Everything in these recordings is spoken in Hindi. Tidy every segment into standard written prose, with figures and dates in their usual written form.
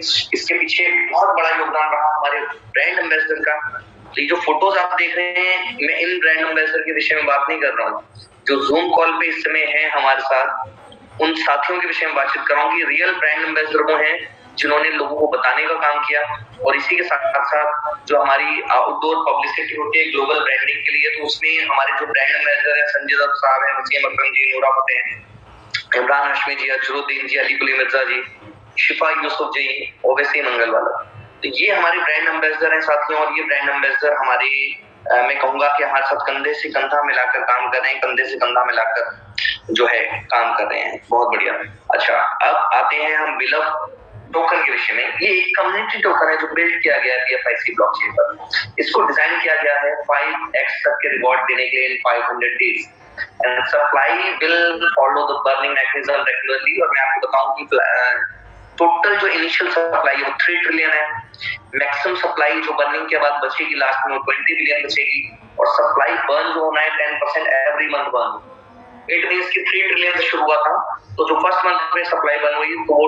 इसके पीछे बहुत बड़ा योगदान रहा हमारे ब्रांड एम्बेसडर का। तो ये जो फोटोज आप देख रहे हैं, मैं इन ब्रांड एम्बेसडर के विषय में बात नहीं कर रहा हूँ। जो जूम कॉल पे इस समय है हमारे साथ, उन साथियों के विषय में बातचीत कर रहा हूँ कि रियल ब्रांड एम्बेसडर वो हैं जिन्होंने लोगों को बताने का काम किया। और इसी के साथ साथ जो हमारी आउटडोर पब्लिसिटी होती है ग्लोबल ब्रांडिंग के लिए, तो उसमें हमारे जो ब्रांड एम्बेसडर है संजय दत्त साहब है, वसीम अकरम जी, नूरा फतेह, इमरान हाशमी जी, अजरुद्दीन जी, अली कुली मिर्जा जी, शिफा यूसुफ जी, ओवैसी मंगलवाला। तो ये हमारे ब्रांड एम्बेसडर हैं साथियों। और ये ब्रांड एम्बेसडर हमारे मैं कहूंगा कि हमारे साथ कंधे से कंधा मिलाकर काम कर रहे हैं, कंधे से कंधा मिलाकर जो है काम कर रहे हैं। बहुत बढ़िया। अच्छा, अब आते हैं हम बिलव टोकन के विषय में। ये एक कम्युनिटी टोकन है जो बिल्ड किया गया है BFIC ब्लॉकचेन पर। इसको डिजाइन किया गया है 5x तक के रिवॉर्ड देने के लिए इन 500 days, and supply will follow the burning mechanism regularly. और मैं आपको बताऊं कि टोटल जो इनिशियल सप्लाई है वो 3 ट्रिलियन है। मैक्सिमम सप्लाई जो बर्निंग के बाद बचेगी लास्ट में वो 20 बिलियन बचेगी। और सप्लाई बर्न जो होना है 10% every month burn. It means कि 3 ट्रिलियन से शुरू हुआ था, तो जो फर्स्ट मंथ में सप्लाई बर्न हुई तो वो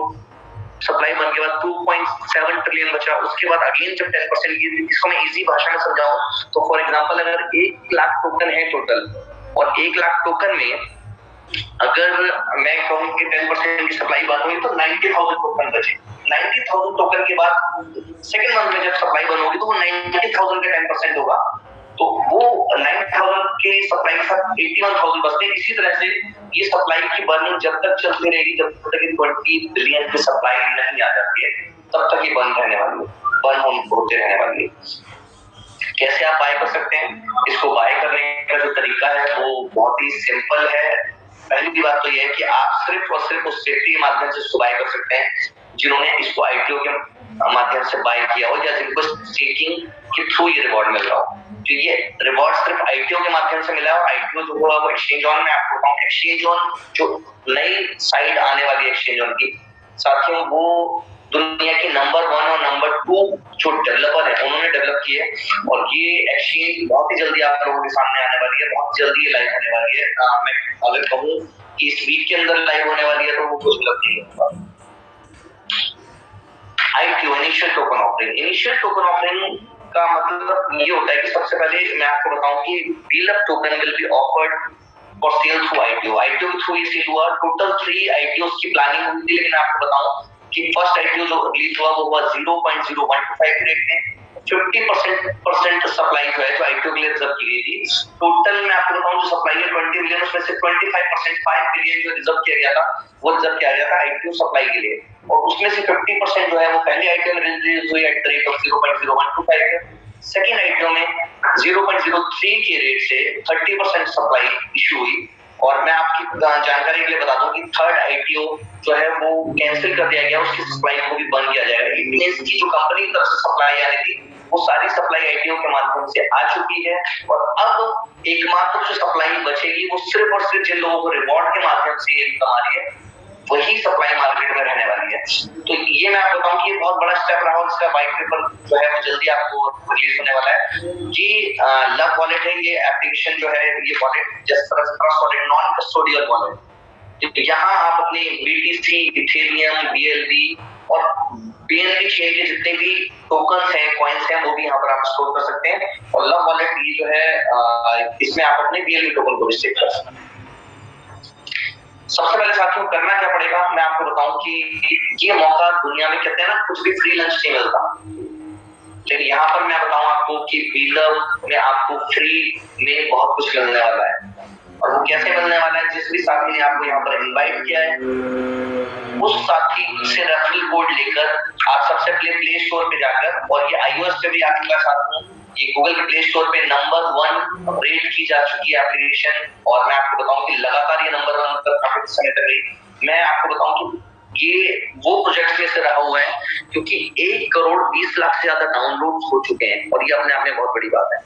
सप्लाई बन के बाद 2.7 ट्रिलियन बचा। उसके बाद अगेन जब 10% की, इसको मैं इजी भाषा में समझाऊं तो फॉर एग्जांपल अगर 1 लाख टोकन है टोटल, और 1 लाख टोकन में अगर मैं कहूं कि 10% की सप्लाई बंद हुई तो 90,000 टोकन बचे। 90,000 टोकन के बाद सेकंड मंथ में जब सप्लाई बंद होगी तो वो 90,000 का 10% होगा, तो वो 90,000 के सप्लाई के साथ 81,000 बचते हैं। इसी तरह से ये सप्लाई की बर्निंग जब तक चलती रहेगी, जब तक 20 बिलियन की सप्लाई नहीं आ जाती है, तब तक ये बंद रहने वाली है, बंद होते रहने वाली है। कैसे आप बाय कर सकते हैं? इसको बाय करने का जो तरीका है वो बहुत ही सिंपल है। पहली बात तो ये है कि आप सिर्फ और सिर्फ उस व्यक्ति के माध्यम से इसको बाय कर सकते हैं जिन्होंने इसको IPO के माध्यम से बाय किया हो, या जिनको स्टेकिंग के थ्रू ये रिवॉर्ड मिल रहा हो। तो ये रिवॉर्ड सिर्फ IPO के माध्यम से मिला है। और IPO जो हुआ वो एक्सचेंज ऑन, में आपको बताऊं एक्सचेंज ऑन जो नई साइड आने वाली एक्सचेंज ऑन की साथियों, वो दुनिया की नंबर 1 और नंबर 2 जो डेवलपर है उन्होंने डेवलप की है। और ये एक्सचेंज बहुत ही जल्दी आप लोगों के सामने आने वाली है, बहुत जल्दी ये लाइव होने वाली है। मैं अगर कहूँ कि इस वीक के अंदर लाइव होने वाली है तो वो कुछ गलत नहीं होगा। IPO initial token offering. Initial token offering का मतलब ये होता है कि सबसे पहले मैं आपको बताऊं कि बिलव token will be offered for sale through IPO। IPO के थ्रू ये सेल हुआ। टोटल 3 IPOs की प्लानिंग हुई थी, लेकिन आपको बताऊं कि फर्स्ट IPO जो रिलीज हुआ वो हुआ 0.0125 के रेट में। 50% सप्लाई जो है जो IPO के लिए रिजर्व की गई थी। टोटल मैं आपको बताऊं जो सप्लाई है 20 बिलियन, उसमें से 25% 5 बिलियन जो रिजर्व किया गया था वो रिजर्व किया गया था IPO सप्लाई के लिए। और उसमें से 50% जो है वो पहले IPO में रिलीज हुई at the rate of 0.0125। Second IPO में 0.03 के रेट से 30% सप्लाई इशू हुई। और मैं आपकी जानकारी के लिए बता दूं कि थर्ड IPO जो है वो कैंसिल कर दिया गया, उसकी सप्लाई को भी बंद किया जाएगा। इसकी जो कंपनी की तरफ से सप्लाई आनी थी वो सारी सप्लाई IPO के माध्यम से आ चुकी है। और अब एकमात्र जो सप्लाई बचेगी वो सिर्फ और सिर्फ जिन लोगों को रिवॉर्ड के माध्यम से ये इनकम आ रही है वही सप्लाई मार्केट में रहने वाली है। तो ये मैं आपको बताऊं कि ये बहुत बड़ा स्टेप रहा, इसका व्हाइट पेपर जो है वो जल्दी आपको रिलीज होने वाला है। जी लव वॉलेट है ये एप्लीकेशन जो है, ये वॉलेट जिस तरह से trust wallet, non custodial wallet, यहाँ आप अपने BTC, इथेरियम, BLV और BNB चेन के जितने भी टोकन्स हैं, कॉइन्स हैं, वो भी यहाँ पर आप स्टोर कर सकते हैं। और लव वॉलेट ये जो है इसमें आप अपने BLV टोकन को भी स्टेक कर सकते हैं। सबसे पहले साथियों करना क्या पड़ेगा, मैं आपको बताऊं कि ये मौका दुनिया में कहते हैं ना कुछ भी फ्री लंच नहीं मिलता, लेकिन यहाँ पर मैं बताऊं आपको कि बिलव में आपको फ्री में बहुत कुछ मिलने वाला है। और वो कैसे मिलने वाला है? जिस भी साथी ने आपको यहाँ पर इनवाइट किया है उस साथी से रेफरल कोड लेकर आप सबसे पहले प्ले स्टोर पे जाकर, और ये iOS पे भी आपके साथ ये गूगल के प्ले स्टोर पे नंबर 1 रेट की जा चुकी है एप्लीकेशन। और मैं आपको बताऊं कि लगातार ये नंबर 1 तक काफी समय तक रही। मैं आपको बताऊं कि ये वो प्रोजेक्ट में से रहा हुआ है क्योंकि 1 करोड़ 20 लाख से ज्यादा डाउनलोड हो चुके हैं, और ये अपने आप में बहुत बड़ी बात है।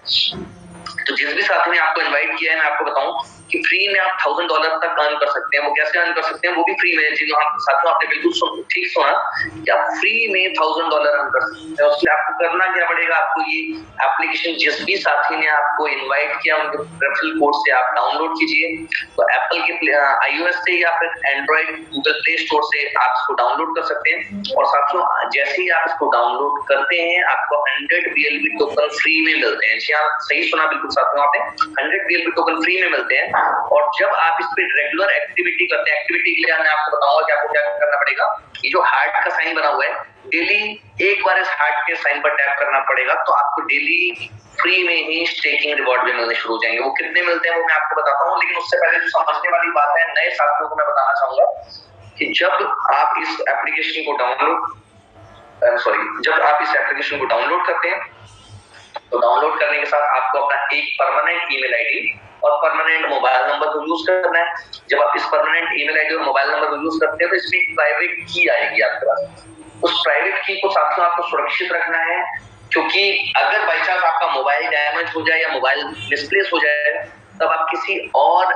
तो जिस भी साथी ने आपको इनवाइट किया है, मैं आपको बताऊं कि फ्री में आप $1000 तक अर्न कर सकते हैं। वो कैसे अर्न कर सकते हैं, वो भी फ्री में। जिन्होंने साथियों आपने बिल्कुल ठीक सुना कि आप फ्री में $1000 अर्न कर सकते हैं। उसके लिए आपको करना क्या पड़ेगा, आपको ये एप्लीकेशन जिस भी साथी ने आपको इनवाइट किया उनके रेफरल कोड से आप डाउनलोड कीजिए। तो एप्पल के iOS से या फिर एंड्रॉइड गूगल प्ले स्टोर से आप इसको डाउनलोड कर सकते हैं। और साथियों जैसे ही आप इसको डाउनलोड करते हैं आपको 100 BLB टोकन फ्री में मिलते हैं। जी हाँ, सही सुना बिल्कुल साथियों आपने, 100 BLB टोकन फ्री में मिलते हैं। और जब आप इस पे रेगुलर एक्टिविटी करते हैं, एक्टिविटी के लिए मैं आपको बताऊंगा कि आपको क्या करना पड़ेगा। ये जो हार्ट का साइन बना हुआ है, डेली एक बार इस हार्ट के साइन पर टैप करना पड़ेगा, तो आपको डेली फ्री में ही स्टेकिंग रिवॉर्ड भी मिलने शुरू हो जाएंगे। वो कितने मिलते हैं वो मैं आपको बताता हूँ, लेकिन उससे पहले जो समझने वाली बात है, नए साथियों को मैं बताना चाहूंगा कि जब आप इस एप्लीकेशन को डाउनलोड करते हैं, तो डाउनलोड करने के साथ आपको अपना एक परमानेंट ईमेल आईडी और परमानेंट मोबाइल नंबर को यूज करना है। जब आप इस परमानेंट ईमेल आईडी और मोबाइल नंबर को यूज करते हैं तो इसमें एक प्राइवेट की आएगी आपके पास। उस प्राइवेट की को साथियों आपको सुरक्षित रखना है, क्योंकि अगर बाई चांस आपका मोबाइल डैमेज हो जाए या मोबाइल मिसप्लेस हो जाए, तब आप किसी और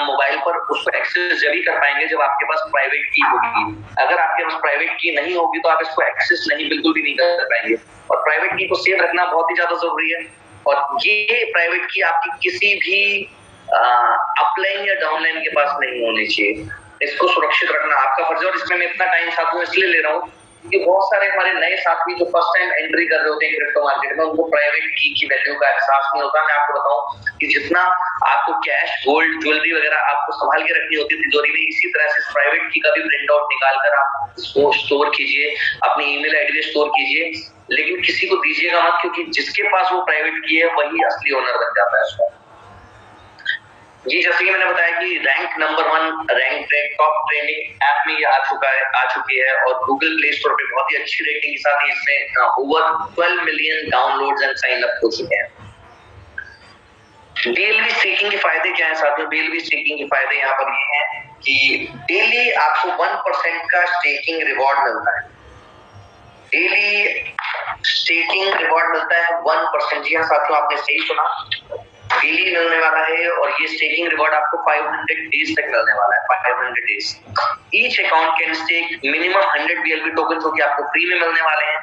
मोबाइल पर उसको एक्सेस जब ही कर पाएंगे जब आपके पास प्राइवेट की होगी। अगर आपके पास प्राइवेट की नहीं होगी तो आप इसको एक्सेस बिल्कुल भी नहीं कर पाएंगे। और प्राइवेट की को सेव रखना बहुत ही ज्यादा जरूरी है। और ये प्राइवेट की आपकी किसी भी अपलाइन या डाउनलाइन के पास नहीं होनी चाहिए। इसको सुरक्षित रखना आपका फर्ज है। और इसमें मैं इतना टाइम साथियों इसलिए ले रहा हूँ कि बहुत सारे हमारे नए साथी जो फर्स्ट टाइम एंट्री कर रहे होते हैं क्रिप्टो मार्केट में, उनको प्राइवेट की वैल्यू का एहसास नहीं होता। मैं आपको बताऊं कि जितना आपको कैश, गोल्ड, ज्वेलरी वगैरह आपको संभाल के रखनी होती है तिजोरी में, इसी तरह से प्राइवेट की का भी प्रिंट आउट निकाल कर आप इसको स्टोर कीजिए, अपनी ईमेल आईडी में स्टोर कीजिए, लेकिन किसी को दीजिएगा मत, क्योंकि जिसके पास वो प्राइवेट की है वही असली ओनर बन जाता है उसका। ये जैसे कि मैंने बताया कि rank number 1 rank top trending app में ये आ चुकी है और गूगल प्ले स्टोर पे बहुत ही अच्छी रेटिंग के साथ ही इसमें over 12 million downloads and sign up हो चुके हैं। BLB स्टेकिंग के फायदे क्या है साथियों? BLB स्टेकिंग के फायदे यहाँ पर ये हैं कि डेली आपको 1% का स्टेकिंग रिवॉर्ड मिलता है। डेली स्टेकिंग रिवॉर्ड मिलता है 1%। जी हाँ साथियों, आपने सही सुना, डेली मिलने वाला है। और ये स्टेकिंग रिवॉर्ड आपको 500 डेज तक मिलने वाला है। 500 days. Each account can stake minimum 100 BLB token, जो कि आपको फ्री में मिलने वाले हैं।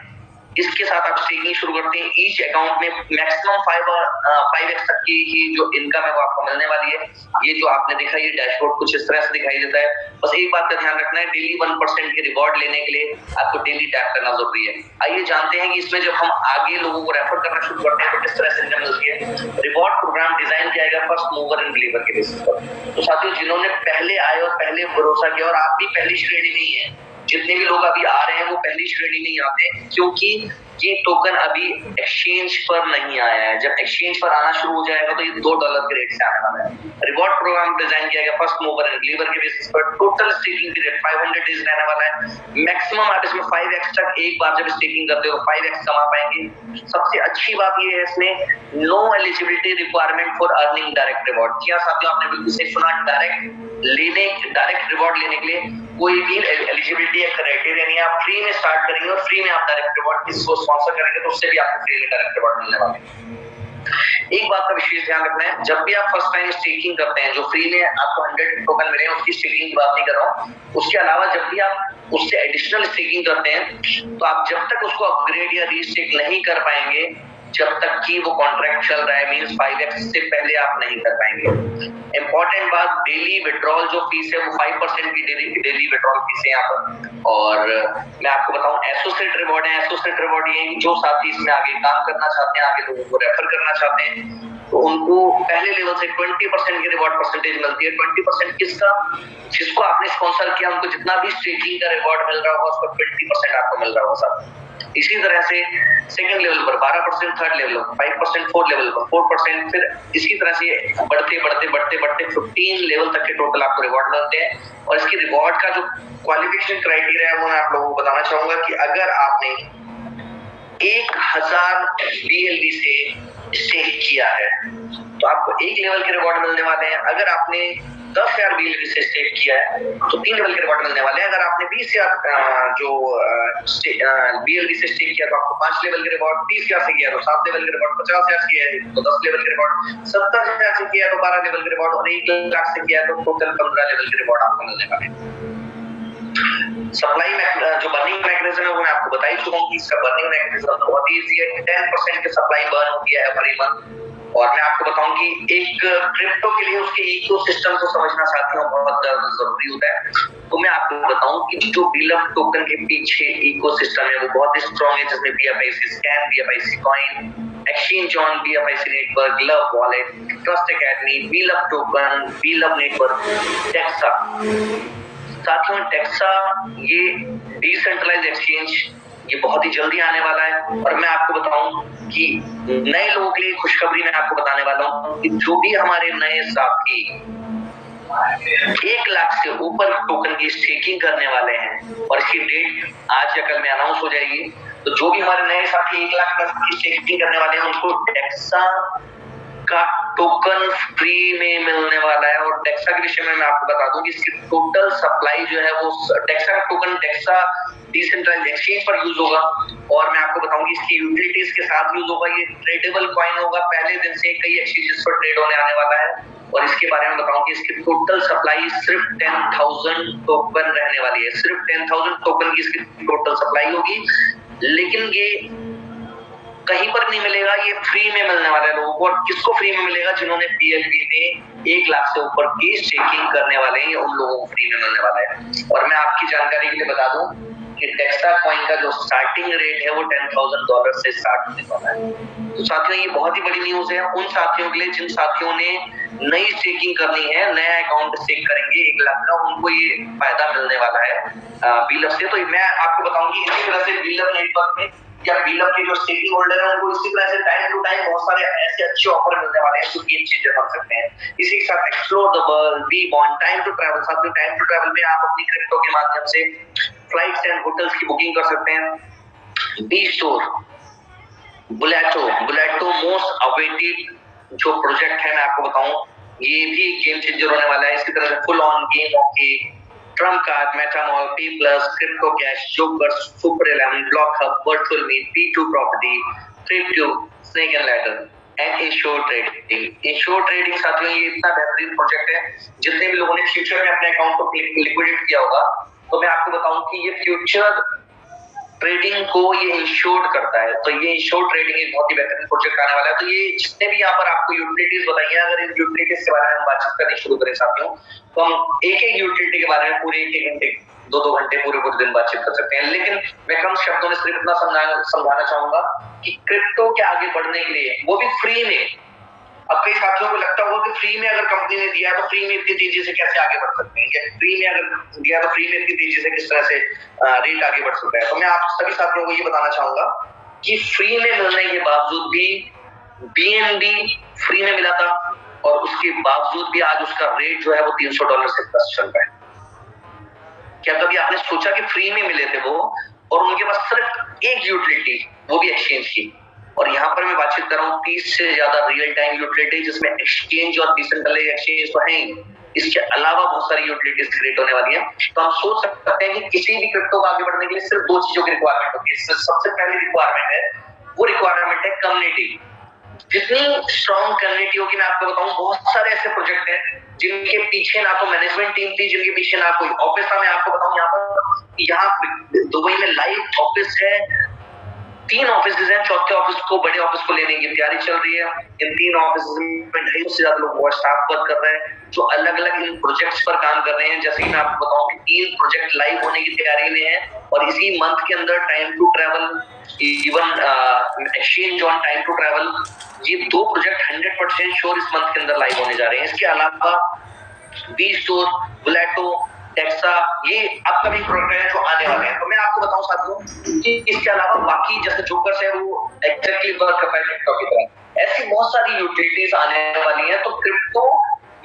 इसके साथ आप स्टेकिंग शुरू करते हैं, ईच अकाउंट में मैक्सिमम 5x तक की जो इनकम है वो आपको मिलने वाली है। ये जो आपने देखा ये डैशबोर्ड कुछ इस तरह से दिखाई देता है। बस एक बात का ध्यान रखना है, डेली 1% के रिवॉर्ड लेने के लिए आपको डेली टैप करना जरूरी है। आइए जानते हैं कि इसमें जब हम आगे लोगों को रेफर करना शुरू करते हैं तो किस तरह से इनकम मिलती है। रिवॉर्ड प्रोग्राम डिजाइन किया गया फर्स्ट मूवर एंड बिलीवर के बेसिस पर। तो साथियों जिन्होंने पहले आए और पहले भरोसा किया, और आप भी पहली श्रेणी नहीं है, जितने भी लोग अभी आ रहे हैं वो पहली श्रेणी नहीं आते, क्योंकि ये टोकन अभी एक्सचेंज पर नहीं आया है। जब एक्सचेंज पर आना शुरू हो जाएगा तो ये $2 के रेट से आने वाला है। रिवॉर्ड प्रोग्राम डिजाइन किया गया फर्स्ट मूवर एंड बिलीवर के बेसिस पर। टोटल स्टेकिंग पीरियड 500 डेज रहने वाला है। मैक्सिमम आप इसमें 5x तक एक बार जब स्टेकिंग करते हो 5x कमा पाएंगे। सबसे अच्छी बात ये है इसमें no eligibility requirement for earning direct reward. क्या साथियों आपने बिल्कुल सही सुना, डायरेक्ट रिवॉर्ड लेने के लिए कोई भी एलिजिबिलिटी या क्राइटेरिया नहीं है। आप फ्री में स्टार्ट करेंगे और फ्री में आप डायरेक्ट रिवॉर्ड किसको स्पॉन्सर करेंगे तो उससे भी आपको फ्री में डायरेक्ट रिवॉर्ड मिलने वाले हैं। एक बात का विशेष ध्यान रखना है, जब भी आप फर्स्ट टाइम स्टेकिंग करते हैं, जो फ्री में आपको 100 टोकन मिले हैं उसकी स्टेकिंग की बात नहीं कर रहा हूँ, उसके अलावा जब भी आप उससे एडिशनल स्टेकिंग करते हैं तो आप जब तक उसको अपग्रेड या रीस्टेक नहीं कर पाएंगे, जब तक कि वो कॉन्ट्रैक्ट चल रहा है, मींस 5x से पहले आप नहीं कर पाएंगे। इंपॉर्टेंट बात, डेली विड्रॉल जो फीस है वो 5% की डेली विड्रॉल फीस है यहाँ पर। और मैं आपको बताऊं एसोसिएट रिवॉर्ड है। एसोसिएट रिवॉर्ड ये जो साथी इसमें आगे काम करना चाहते हैं, आगे लोगों को रेफर करना चाहते हैं, तो उनको पहले लेवल से 20% की रिवॉर्ड परसेंटेज मिलती है। 20% किसका? जिसको आपने स्पॉन्सर किया, उनको जितना भी स्टेकिंग का रिवॉर्ड मिल रहा होगा उसका 20% आपको मिल रहा होगा साथ। इसी तरह से सेकंड लेवल पर 12%, थर्ड लेवल पर 5%, फोर्थ लेवल पर 4%, फिर इसी तरह से बढ़ते 15 लेवल तक के टोटल आपको रिवॉर्ड मिलते हैं। और इसकी रिवॉर्ड का जो क्वालिफिकेशन क्राइटेरिया है वो मैं आप लोगों को बताना चाहूंगा कि अगर आपने 1000 BLV से स्टेक किया है तो आपको 1 लेवल के रिवॉर्ड मिलने वाले हैं। अगर आपने 10,000 BLV से स्टेक किया है तो 3 लेवल के रिवॉर्ड मिलने वाले हैं। अगर आपने 20,000 जो BLV से स्टेक किया तो आपको 5 लेवल के रिवॉर्ड, 30,000 से किया तो 7 लेवल के रिवॉर्ड, 50,000 से किया है तो 10 लेवल के रिवॉर्ड, 70,000 से किया तो 12 लेवल के रिवॉर्ड और 1 लाख से किया तो टोटल 15 लेवल के रिवॉर्ड आपको मिलने वाले हैं। सप्लाई जो बर्निंग मैकेनिज्म है वो मैं आपको बता ही चुका हूँ कि इसका बर्निंग मैकेनिज्म बहुत ईजी है। 10% की सप्लाई बर्न होती है एवरी मंथ। और मैं आपको बताऊं कि एक क्रिप्टो के लिए उसके इकोसिस्टम को समझना साथियों बहुत जरूरी होता है। तो मैं आपको बताऊं कि जो बिलव टोकन के पीछे इकोसिस्टम है वो बहुत स्ट्रॉन्ग है, जिसमें BFIC scan, BFIC coin, exchange on BFIC network, love wallet, trust academy, बिलव token, बिलव network, taxa. साथियों टेक्सा ये डिसेंट्रलाइज एक्सचेंज ये बहुत ही जल्दी आने वाला है। और मैं आपको बताऊं कि नए लोगों के लिए खुशखबरी मैं आपको बताने वाला हूं कि जो भी हमारे नए साथी 1 लाख से ऊपर टोकन की स्टेकिंग करने वाले हैं और इसकी डेट आज या कल में अनाउंस हो जाएगी, तो जो भी हमारे नए साथी 1 लाख प्लस की स्टेकिंग करने वाले हैं उनको टेक्सा का टोकन फ्री में मिलने वाला है। और टेक्सा के विषय में मैं आपको बता दूं कि इसकी टोटल सप्लाई जो है वो टेक्सा का टोकन टेक्सा डिसेंट्रलाइज्ड एक्सचेंज पर यूज होगा। और मैं आपको बताऊं कि इसकी यूटिलिटीज के साथ यूज होगा। ये ट्रेडेबल कॉइन होगा, पहले दिन से कई एक्सचेंजेस पर ट्रेड होने आने वाला है। और इसके बारे में बताऊं कि इसकी टोटल सप्लाई सिर्फ 10,000 टोकन रहने वाली है। सिर्फ 10,000 टोकन की इसकी टोटल सप्लाई होगी, लेकिन ये कहीं पर नहीं मिलेगा, ये फ्री में मिलने वाला है लोगों को। और किसको फ्री में मिलेगा? जिन्होंने BLV में 1 लाख से ऊपर की स्टेकिंग करने वाले हैं, उन लोगों को फ्री में मिलने वाला है। और मैं आपकी जानकारी के लिए बता दूं कि टेक्सा कॉइन का जो स्टार्टिंग रेट है वो $10,000 से स्टार्ट होने वाला है। तो साथियों ये बहुत ही बड़ी न्यूज है उन साथियों के लिए जिन साथियों ने नई स्टेकिंग करनी है, नया अकाउंट स्टेक करेंगे 1 लाख का, उनको ये फायदा मिलने वाला है बिलव से। तो मैं आपको बताऊंगी इसी तरह से बिलव नेटवर्क में या बिलव के जो स्टेकिंग होल्डर है उनको इसी तरह से टाइम टू टाइम बहुत सारे ऐसे अच्छे ऑफर मिलने वाले हैं जो गेम चेंजर बन सकते हैं। इसी के साथ explore the world, B bond, time to travel. साथ में टाइम टू ट्रैवल में आप अपनी क्रिप्टो के माध्यम से फ्लाइट्स एंड होटल्स की बुकिंग कर सकते हैं। बी स्टोर, बुलेटो मोस्ट अवेटेड जो प्रोजेक्ट है मैं आपको बताऊं ये भी गेम चेंजर होने वाला है। इसकी तरह से full on game okay, trump card, Metamall, P plus, crypto cash, joker, super 11, block hub, virtual meet, P2 property, crypto, snake and ladder and insure trading. Insure trading साथियों ये इतना बेहतरीन प्रोजेक्ट है, जितने भी लोगों ने फ्यूचर में अपने अकाउंट को लिक्विडेट किया होगा, तो मैं आपको बताऊं कि ये फ्यूचर ट्रेडिंग को ये इंश्योर करता है। तो ये इंश्योर ट्रेडिंग एक बहुत ही बेहतरीन प्रोजेक्ट आने वाला है। तो ये जितने भी यहाँ पर आपको यूटिलिटीज बताई हैं, अगर इन यूटिलिटीज के बारे में हम बातचीत करनी शुरू करें साथियों, तो हम एक एक यूटिलिटी के बारे में पूरे 1-1 घंटे 2-2 घंटे पूरे दिन बातचीत कर सकते हैं। लेकिन मैं कम शब्दों में सिर्फ इतना समझाना चाहूंगा कि क्रिप्टो के आगे बढ़ने के लिए, वो भी फ्री में, अब कई साथियों को लगता होगा कि फ्री में अगर कंपनी ने दिया तो फ्री में इतनी तेजी से कैसे आगे बढ़ सकते हैं, या फ्री में अगर दिया तो फ्री में इतनी तेजी से किस तरह से रेट आगे बढ़ सकता है। तो मैं आप सभी साथियों को ये बताना चाहूंगा कि फ्री में मिलने के बावजूद भी BNB फ्री में मिला था और उसके बावजूद भी आज उसका रेट जो है वो $300 से प्लस चल रहा है। क्या कभी आपने सोचा कि फ्री में मिले थे वो और उनके पास सिर्फ एक यूटिलिटी, वो भी एक्सचेंज की। और यहाँ पर मैं बातचीत कर रहा हूँ 30 से ज्यादा रियल टाइम यूटिलिटी, जिसमें एक्सचेंज और डिसेंट्रलाइज्ड एक्सचेंज तो है ही, इसके अलावा बहुत सारी यूटिलिटीज क्रिएट होने वाली हैं। तो हम सोच सकते हैं कि किसी भी क्रिप्टो को आगे बढ़ने के लिए सिर्फ 2 चीजों की रिक्वायरमेंट होती है। सबसे पहली रिक्वायरमेंट है, वो रिक्वायरमेंट है कम्युनिटी। जितनी स्ट्रॉन्ग कम्युनिटी होगी, मैं आपको बताऊं बहुत सारे ऐसे प्रोजेक्ट हैं जिनके पीछे ना तो मैनेजमेंट टीम थी, जिनके पीछे ना कोई ऑफिस था। मैं आपको बताऊं यहाँ दुबई में लाइव ऑफिस है, 3 ऑफिसेज हैं, चौथे ऑफिस को, बड़े ऑफिस को लेने की तैयारी चल रही है। इन 3 ऑफिस में 250 से ज्यादा लोग स्टाफ वर्क कर रहे हैं जो अलग अलग इन प्रोजेक्ट्स पर काम कर रहे हैं। जैसे कि मैं आपको बताऊं कि 3 प्रोजेक्ट लाइव होने की तैयारी में है और इसी मंथ के अंदर time to travel, even exchange on time to travel, ये 2 प्रोजेक्ट 100% श्योर इस मंथ के अंदर लाइव होने जा रहे हैं। इसके अलावा बी स्टोर, बुलेटो, टेक्सा, ये अपकमिंग प्रोजेक्ट है जो आने वाले हैं। तो मैं आपको बताऊं साथियों कि इसके अलावा बाकी जैसे जोकर्स है वो एग्जैक्टली वर्क करता है क्रिप्टो की तरह, ऐसी बहुत सारी यूटिलिटीज आने वाली हैं। तो क्रिप्टो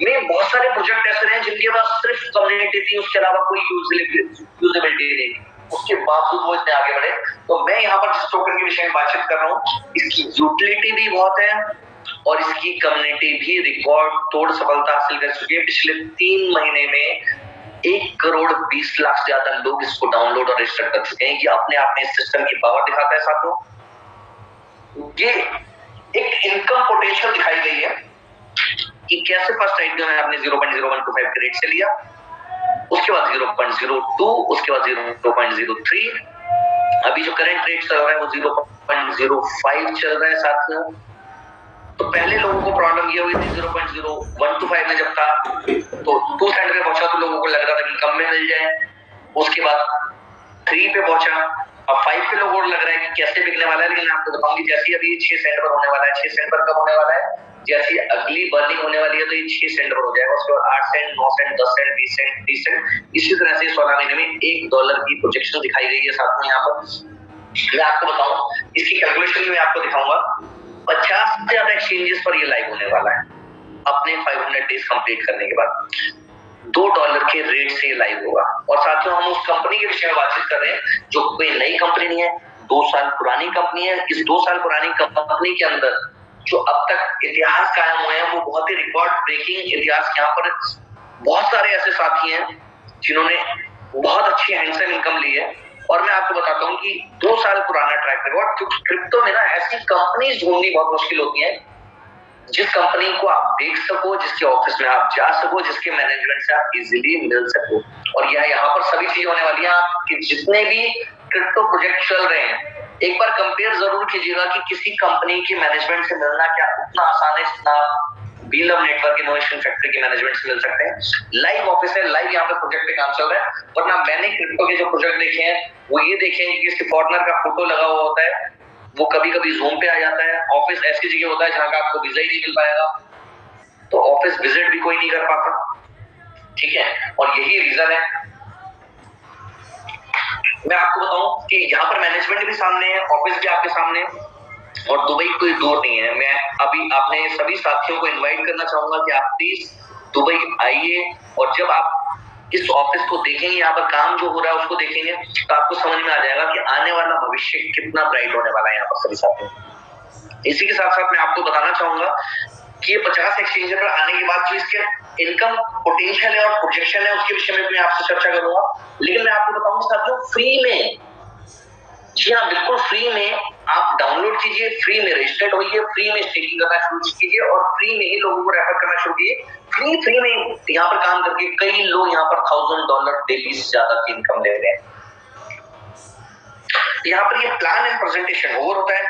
में बहुत सारे प्रोजेक्ट ऐसे हैं जिनके पास सिर्फ कम्युनिटी थी, उसके अलावा कोई यूजेबिलिटी नहीं, उसके बावजूद वो इतने आगे बढ़े। तो मैं यहाँ पर जिस टोकन के विषय में बातचीत कर रहा हूँ, इसकी यूटिलिटी भी बहुत है और इसकी कम्युनिटी भी रिकॉर्ड तोड़ सफलता हासिल कर चुकी है। पिछले 3 महीने में 1,20,00,000 से ज्यादा लोग इसको डाउनलोड और रजिस्टर कर चुके हैं। ये अपने आप में इस सिस्टम की पावर दिखाता है साथियों। ये एक इनकम पोटेंशियल दिखाई गई है कि कैसे फर्स्ट आईपीओ में आपने 0.0125 के रेट से लिया, उसके बाद 0.02, उसके बाद 0.03, अभी जो करंट रेट चल रहा है वो 0.05 चल रहा है साथियों। तो पहले लोगों को प्रॉब्लम ये हुई थी 0.0125 में जब था तो 2 सेंट पे पहुंचा तो लोगों को लग रहा था कि कम में मिल जाए, उसके बाद 3 पे पहुंचा, अब 5 पे लोगों को लग रहा है कि कैसे बिकने वाला है। लेकिन मैं आपको बताऊंगी जैसे अभी 6 सेंट पर होने वाला है, 6 सेंट पर कब होने वाला है, जैसे अगली बर्निंग होने वाली है तो ये 6 सेंट पर हो जाएगा, उसके बाद 8 cent, 9 cent, 10 cent, 20 cent, 30 cent, इसी तरह से 16 महीने में $1 की प्रोजेक्शन दिखाई गई है साथ में। यहाँ पर मैं आपको बताऊं इसकी कैलकुलेशन में आपको दिखाऊंगा 50 से ज्यादा एक्सचेंजेस पर ये लाइव होने वाला है अपने 500 डेज कंप्लीट करने के बाद। $2 के रेट से ये लाइव होगा। और साथियों हम उस कंपनी के विषय में बातचीत कर रहे हैं जो कोई नई कंपनी नहीं है, 2 साल पुरानी कंपनी है। इस 2 साल पुरानी कंपनी के अंदर जो अब तक इतिहास कायम हुए हैं वो बहुत ही रिकॉर्ड ब्रेकिंग इतिहास। यहाँ पर बहुत सारे ऐसे साथी हैं जिन्होंने बहुत अच्छी हैंडसम इनकम ली है। और मैं आपको बताता हूँ कि 2 साल पुराना ट्रैक रिकॉर्ड, क्योंकि क्रिप्टो में ना ऐसी कंपनीज ढूंढनी बहुत मुश्किल होती है जिस कंपनी को आप देख सको, जिसके ऑफिस में आप जा सको, जिसके मैनेजमेंट से आप इजीली मिल सको। और यह यहाँ पर सभी चीज होने वाली है। आपके जितने भी क्रिप्टो प्रोजेक्ट चल रहे हैं एक बार कंपेयर जरूर कीजिएगा कि किसी कंपनी के मैनेजमेंट से मिलना क्या उतना आसान है जितना बीलव नेटवर्क इनोवेशन फैक्ट्री के मैनेजमेंट से मिल सकते हैं। लाइव ऑफिस है, लाइव यहाँ पे प्रोजेक्ट पे काम चल रहा है। वरना मैंने क्रिप्टो के जो प्रोजेक्ट देखे हैं वो ये देखे हैं कि किसी फॉरेनर का फोटो लगा हुआ होता है, वो कभी कभी जूम पे आ जाता है। ऑफिस ऐसी जगह होता है जहां का आपको वीजा ही नहीं मिल पाएगा, तो ऑफिस विजिट भी कोई नहीं कर पाता, ठीक है। और यही रीजन है। मैं आपको बताऊं कि यहाँ पर मैनेजमेंट भी सामने है, ऑफिस भी आपके सामने है और दुबई कोई दूर नहीं है। मैं अभी अपने सभी साथियों को इनवाइट करना चाहूंगा कि आप प्लीज दुबई आइए और जब आप इस ऑफिस को देखेंगे, यहाँ पर काम जो हो रहा है उसको देखेंगे तो आपको समझ में आ जाएगा कि आने वाला भविष्य कितना ब्राइट होने वाला है यहाँ पर सभी साथियों। इसी के साथ साथ मैं आपको बताना चाहूंगा कि ये 50 एक्सचेंजर पर आने के बाद जो इसके इनकम पोटेंशियल है और प्रोजेक्शन है उसके विषय में मैं आपसे चर्चा करूंगा। लेकिन मैं आपको बताऊंगा साथियों फ्री में, जी हाँ बिल्कुल फ्री में आप डाउनलोड कीजिए, फ्री में रजिस्टर्ड होइए, फ्री में स्टेकिंग करना शुरू कीजिए और फ्री में ही लोगों को रेफर करना शुरू कीजिए। फ्री में यहाँ पर काम करके कई लोग यहाँ पर $1,000 डेली से ज्यादा की इनकम ले रहे हैं। यहाँ पर ये प्लान एंड प्रेजेंटेशन ओवर होता है।